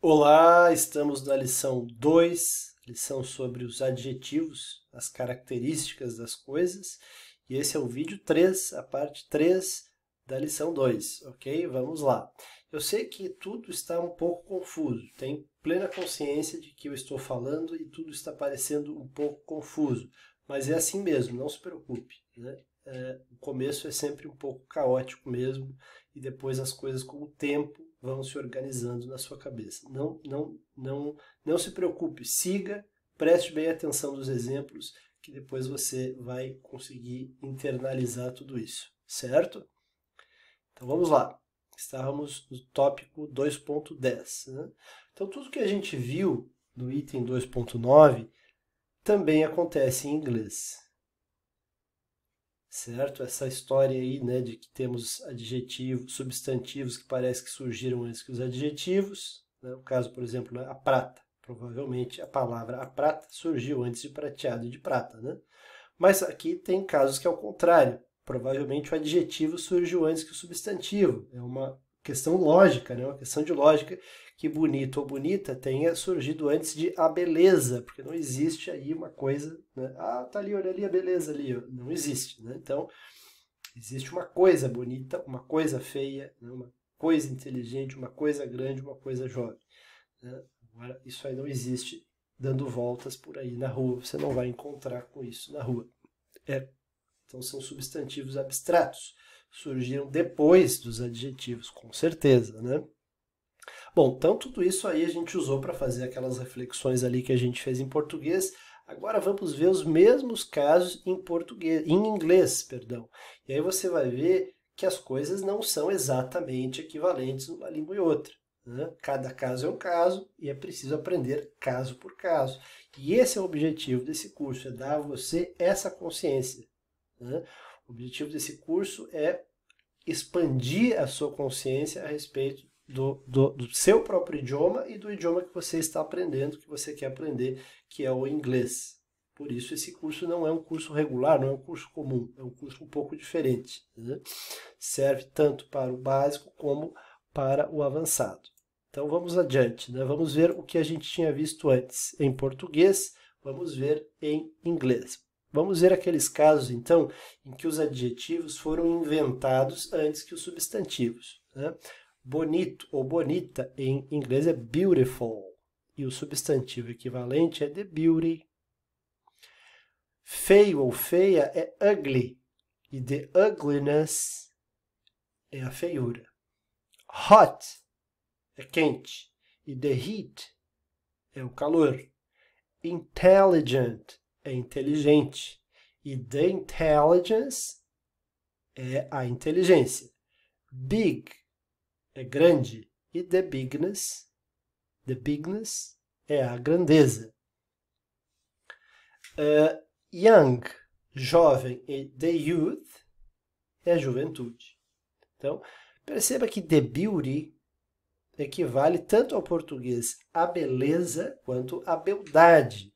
Olá, estamos na lição 2, lição sobre os adjetivos, as características das coisas, e esse é o vídeo 3, a parte 3 da lição 2, ok? Vamos lá. Eu sei que tudo está um pouco confuso, tenho plena consciência de que eu estou falando e tudo está parecendo um pouco confuso, mas é assim mesmo, não se preocupe, né? O começo é sempre um pouco caótico mesmo, e depois as coisas com o tempo vão se organizando na sua cabeça. Não se preocupe, siga, preste bem atenção nos exemplos, que depois você vai conseguir internalizar tudo isso, certo? Então vamos lá. Estávamos no tópico 2.10. Né? Então tudo que a gente viu no item 2.9 também acontece em inglês. Certo? Essa história aí, né, de que temos adjetivos, substantivos que parece que surgiram antes que os adjetivos. Né? O caso, por exemplo, a prata. Provavelmente a palavra a prata surgiu antes de prateado e de prata, né? Mas aqui tem casos que é o contrário. Provavelmente o adjetivo surgiu antes que o substantivo. É uma questão lógica, né? Uma questão de lógica que bonito ou bonita tenha surgido antes de a beleza, porque não existe aí uma coisa, né? Ah, tá ali, olha ali a beleza ali. Não existe, né? Então, existe uma coisa bonita, uma coisa feia, né? Uma coisa inteligente, uma coisa grande, uma coisa jovem. Né? Agora, isso aí não existe dando voltas por aí na rua. Você não vai encontrar com isso na rua. Então, são substantivos abstratos. Surgiram depois dos adjetivos, com certeza, né? Bom, então tudo isso aí a gente usou para fazer aquelas reflexões ali que a gente fez em português. Agora vamos ver os mesmos casos em português, em inglês, perdão. E aí você vai ver que as coisas não são exatamente equivalentes numa língua e outra. Né? Cada caso é um caso e é preciso aprender caso por caso. E esse é o objetivo desse curso, é dar a você essa consciência. Né? O objetivo desse curso é expandir a sua consciência a respeito do seu próprio idioma e do idioma que você está aprendendo, que você quer aprender, que é o inglês. Por isso, esse curso não é um curso regular, não é um curso comum, é um curso um pouco diferente. Né? Serve tanto para o básico como para o avançado. Então vamos adiante, né? Vamos ver o que a gente tinha visto antes em português, vamos ver em inglês. Vamos ver aqueles casos, então, em que os adjetivos foram inventados antes que os substantivos. Né? Bonito ou bonita em inglês é beautiful, e o substantivo equivalente é the beauty. Feio ou feia é ugly, e the ugliness é a feiura. Hot é quente, e the heat é o calor. Intelligent é inteligente, e the intelligence é a inteligência. Big é grande, e the bigness é a grandeza. Young, jovem, e the youth é a juventude. Então, perceba que the beauty equivale tanto ao português a beleza quanto a beldade.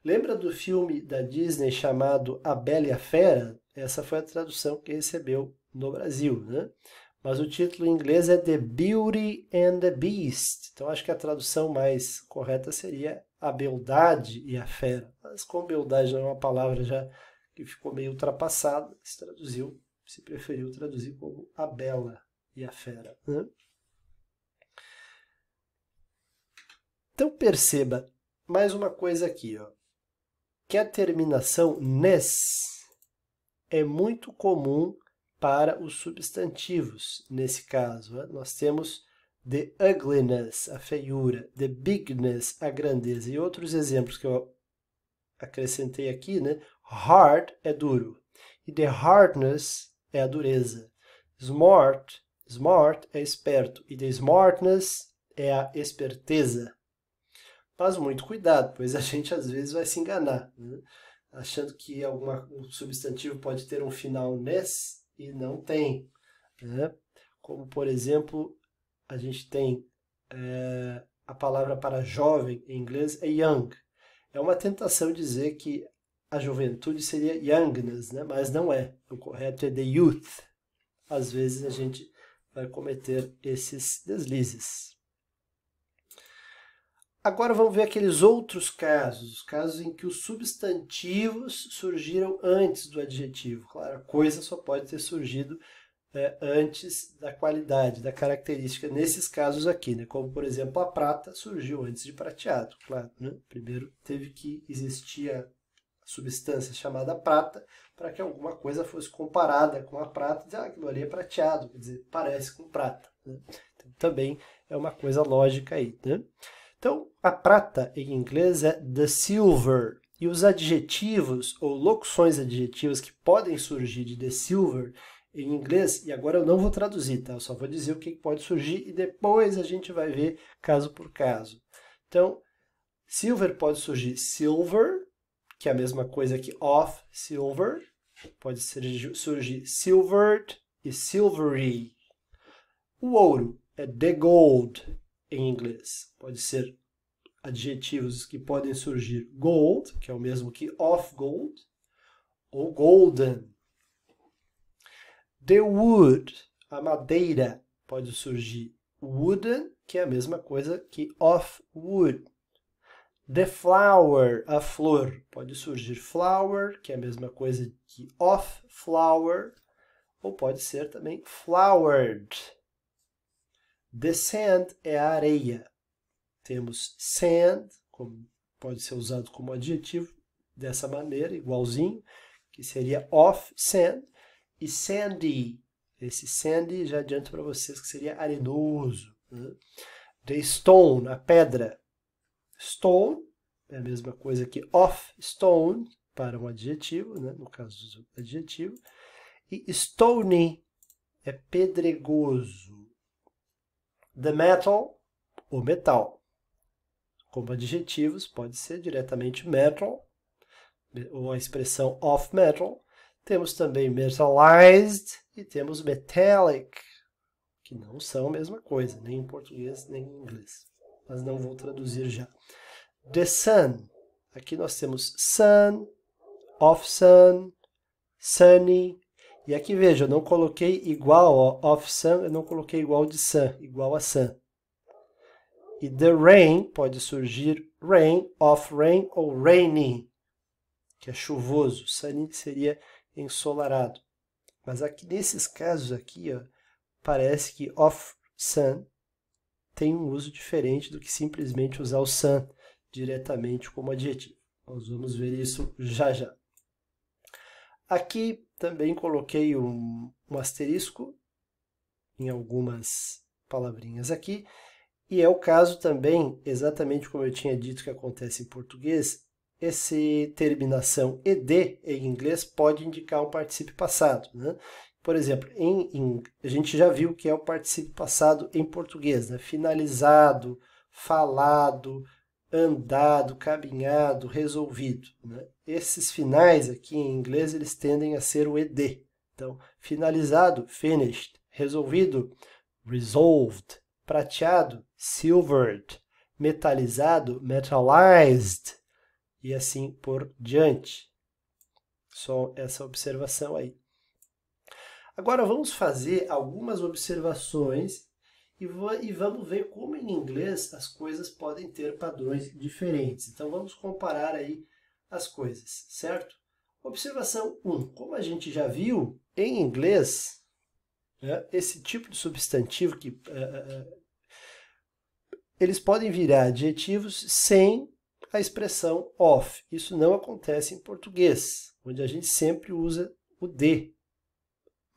Lembra do filme da Disney chamado A Bela e a Fera? Essa foi a tradução que recebeu no Brasil, né? Mas o título em inglês é The Beauty and the Beast. Então acho que a tradução mais correta seria A Beldade e a Fera. Mas como beldade não é uma palavra já que ficou meio ultrapassada, se preferiu traduzir como A Bela e a Fera, né? Então perceba mais uma coisa aqui, ó, que a terminação "nes" é muito comum para os substantivos. Nesse caso, né? Nós temos the ugliness, a feiura, the bigness, a grandeza. E outros exemplos que eu acrescentei aqui, né? Hard é duro. E the hardness é a dureza. Smart é esperto. E the smartness é a esperteza. Mas muito cuidado, pois a gente às vezes vai se enganar, né? Achando que um substantivo pode ter um final "ness" e não tem. Né? Como, por exemplo, a gente tem a palavra para jovem em inglês é young. É uma tentação dizer que a juventude seria youngness, né? Mas não é. O correto é the youth. Às vezes a gente vai cometer esses deslizes. Agora vamos ver aqueles outros casos, os casos em que os substantivos surgiram antes do adjetivo. Claro, a coisa só pode ter surgido antes da qualidade, da característica, nesses casos aqui, né? Como, por exemplo, a prata surgiu antes de prateado, claro, né? Primeiro teve que existir a substância chamada prata para que alguma coisa fosse comparada com a prata e dizer, aquilo ali é prateado, quer dizer, parece com prata, né? Então, também é uma coisa lógica aí, né? Então, a prata em inglês é the silver, e os adjetivos ou locuções adjetivas que podem surgir de the silver em inglês, e agora eu não vou traduzir, tá? Eu só vou dizer o que pode surgir e depois a gente vai ver caso por caso. Então, silver pode surgir silver, que é a mesma coisa que of silver, pode surgir silvered e silvery. O ouro é the gold em inglês, pode ser adjetivos que podem surgir gold, que é o mesmo que of gold, ou golden. The wood, a madeira, pode surgir wooden, que é a mesma coisa que of wood. The flower, a flor, pode surgir flower, que é a mesma coisa que of flower, ou pode ser também flowered. The sand é a areia. Temos sand, pode ser usado como adjetivo dessa maneira, igualzinho, que seria of sand. E sandy, esse sandy já adianto para vocês que seria arenoso. Né? The stone, a pedra. Stone é a mesma coisa que of stone, para um adjetivo, né? No caso do adjetivo. E stony é pedregoso. The metal, o metal. Como adjetivos, pode ser diretamente metal, ou a expressão of metal. Temos também metallized e temos metallic, que não são a mesma coisa, nem em português nem em inglês. Mas não vou traduzir já. The sun. Aqui nós temos sun, of sun, sunny. E aqui veja, eu não coloquei igual of sun, eu não coloquei igual de sun, igual a sun. E the rain pode surgir rain, of rain ou rainy, que é chuvoso. Sunny seria ensolarado. Mas aqui nesses casos aqui, ó, parece que of sun tem um uso diferente do que simplesmente usar o sun diretamente como adjetivo. Nós vamos ver isso já já. Aqui também coloquei um asterisco em algumas palavrinhas aqui, e é o caso também, exatamente como eu tinha dito que acontece em português, essa terminação ed em inglês pode indicar um particípio passado, né? Por exemplo, a gente já viu que é o particípio passado em português, né? Finalizado, falado, andado, caminhado, resolvido, né? Esses finais aqui em inglês eles tendem a ser o ed. Então, finalizado, finished, resolvido, resolved, prateado, silvered, metalizado, metallized, e assim por diante. Só essa observação aí. Agora vamos fazer algumas observações e vamos ver como em inglês as coisas podem ter padrões diferentes. Então vamos comparar aí as coisas, certo? Observação 1. Como a gente já viu, em inglês, né, esse tipo de substantivo que eles podem virar adjetivos sem a expressão of. Isso não acontece em português, onde a gente sempre usa o de.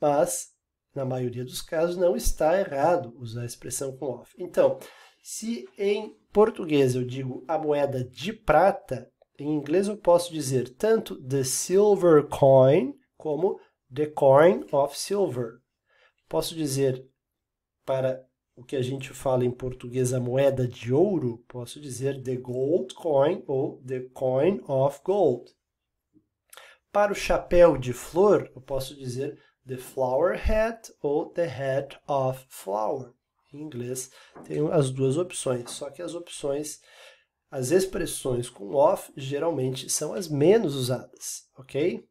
Mas, na maioria dos casos, não está errado usar a expressão com of. Então, se em português eu digo a moeda de prata, em inglês eu posso dizer tanto the silver coin como the coin of silver. Posso dizer para o que a gente fala em português, a moeda de ouro, posso dizer the gold coin ou the coin of gold. Para o chapéu de flor, eu posso dizer the flower hat ou the hat of flower. Em inglês tem as duas opções, só que as expressões com of geralmente são as menos usadas, ok?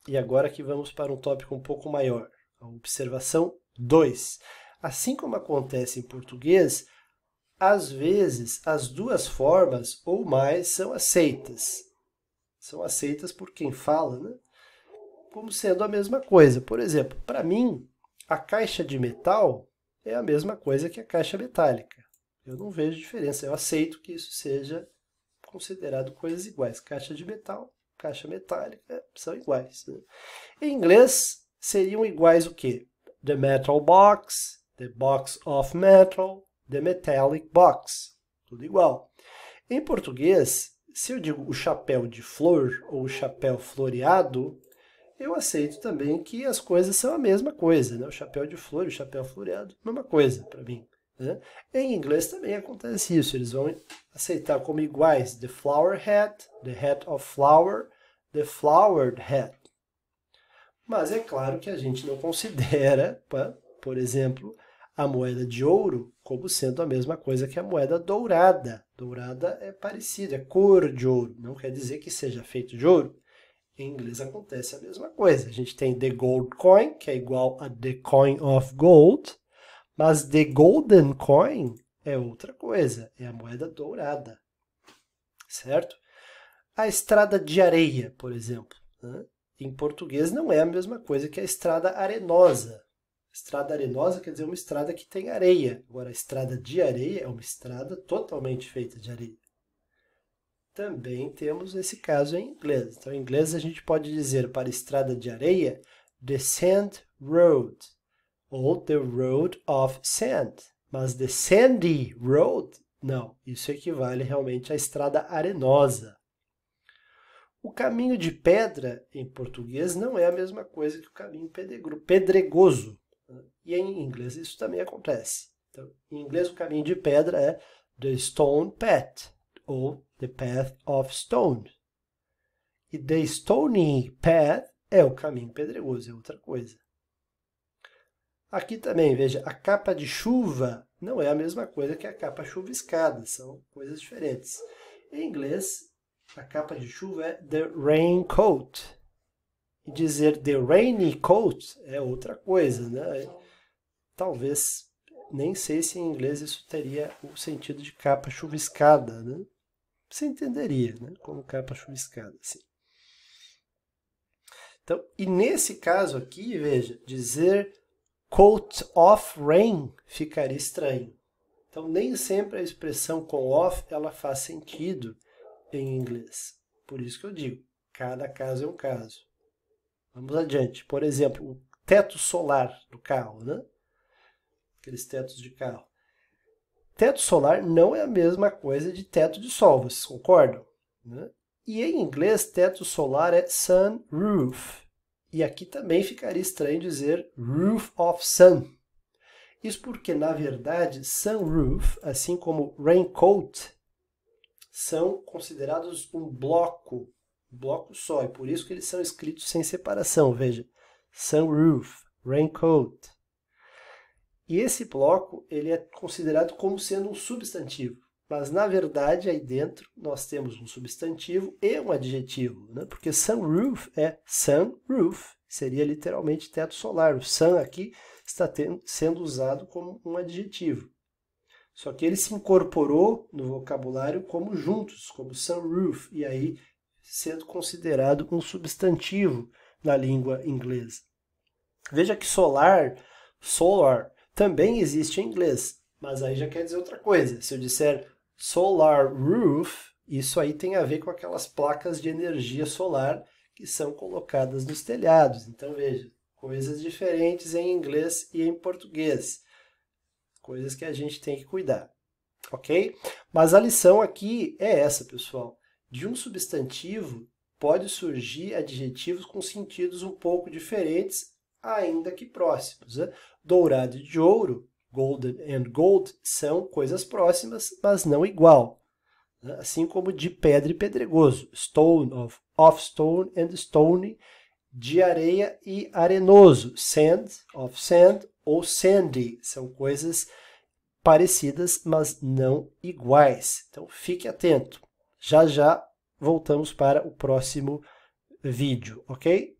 E agora aqui vamos para um tópico um pouco maior, a observação 2. Assim como acontece em português, às vezes, as duas formas ou mais são aceitas. São aceitas por quem fala, né? Como sendo a mesma coisa. Por exemplo, para mim, a caixa de metal é a mesma coisa que a caixa metálica. Eu não vejo diferença. Eu aceito que isso seja considerado coisas iguais. Caixa de metal, caixa metálica são iguais, né? Em inglês, seriam iguais o quê? The metal box, the box of metal, the metallic box. Tudo igual. Em português, se eu digo o chapéu de flor ou o chapéu floreado, eu aceito também que as coisas são a mesma coisa, né? O chapéu de flor e o chapéu floreado, mesma coisa para mim, né? Em inglês também acontece isso, eles vão aceitar como iguais the flower hat, the hat of flower, the flowered hat. Mas é claro que a gente não considera, por exemplo, a moeda de ouro como sendo a mesma coisa que a moeda dourada. Dourada é parecida, é cor de ouro, não quer dizer que seja feito de ouro. Em inglês acontece a mesma coisa. A gente tem the gold coin, que é igual a the coin of gold, mas the golden coin é outra coisa, é a moeda dourada, certo? A estrada de areia, por exemplo, né? Em português não é a mesma coisa que a estrada arenosa. Estrada arenosa quer dizer uma estrada que tem areia. Agora, a estrada de areia é uma estrada totalmente feita de areia. Também temos esse caso em inglês. Então, em inglês a gente pode dizer para estrada de areia, the sand road, ou the road of sand. Mas the sandy road, não. Isso equivale realmente à estrada arenosa. O caminho de pedra, em português, não é a mesma coisa que o caminho pedregoso. E em inglês isso também acontece. Então, em inglês, o caminho de pedra é the stone path, ou the path of stone. E the stony path é o caminho pedregoso, é outra coisa. Aqui também, veja, a capa de chuva não é a mesma coisa que a capa chuviscada, são coisas diferentes. Em inglês, a capa de chuva é the raincoat. E dizer the rainy coat é outra coisa, né? Talvez, nem sei se em inglês isso teria o sentido de capa chuviscada, né? Você entenderia, né? Como capa chuviscada, assim. Então, e nesse caso aqui, veja, dizer coat of rain ficaria estranho. Então, nem sempre a expressão com of ela faz sentido em inglês. Por isso que eu digo, cada caso é um caso. Vamos adiante. Por exemplo, o teto solar do carro, né? Aqueles tetos de carro. Teto solar não é a mesma coisa de teto de sol, vocês concordam? Né? E em inglês, teto solar é sunroof. E aqui também ficaria estranho dizer roof of sun. Isso porque, na verdade, sunroof, assim como raincoat, são considerados um bloco só. E por isso que eles são escritos sem separação. Veja, sunroof, raincoat. E esse bloco ele é considerado como sendo um substantivo. Mas, na verdade, aí dentro nós temos um substantivo e um adjetivo, né? Porque sunroof é sunroof, seria literalmente teto solar. O sun aqui está sendo usado como um adjetivo. Só que ele se incorporou no vocabulário como juntos, como sunroof, e aí sendo considerado um substantivo na língua inglesa. Veja que solar, também existe em inglês, mas aí já quer dizer outra coisa. Se eu disser solar roof, isso aí tem a ver com aquelas placas de energia solar que são colocadas nos telhados. Então veja, coisas diferentes em inglês e em português. Coisas que a gente tem que cuidar, ok? Mas a lição aqui é essa, pessoal. De um substantivo pode surgir adjetivos com sentidos um pouco diferentes, ainda que próximos, né? Dourado e de ouro, golden and gold, são coisas próximas, mas não igual. Né? Assim como de pedra e pedregoso, stone of stone and stony, de areia e arenoso, sand of sand ou sandy, são coisas parecidas, mas não iguais. Então fique atento. Já já voltamos para o próximo vídeo, ok?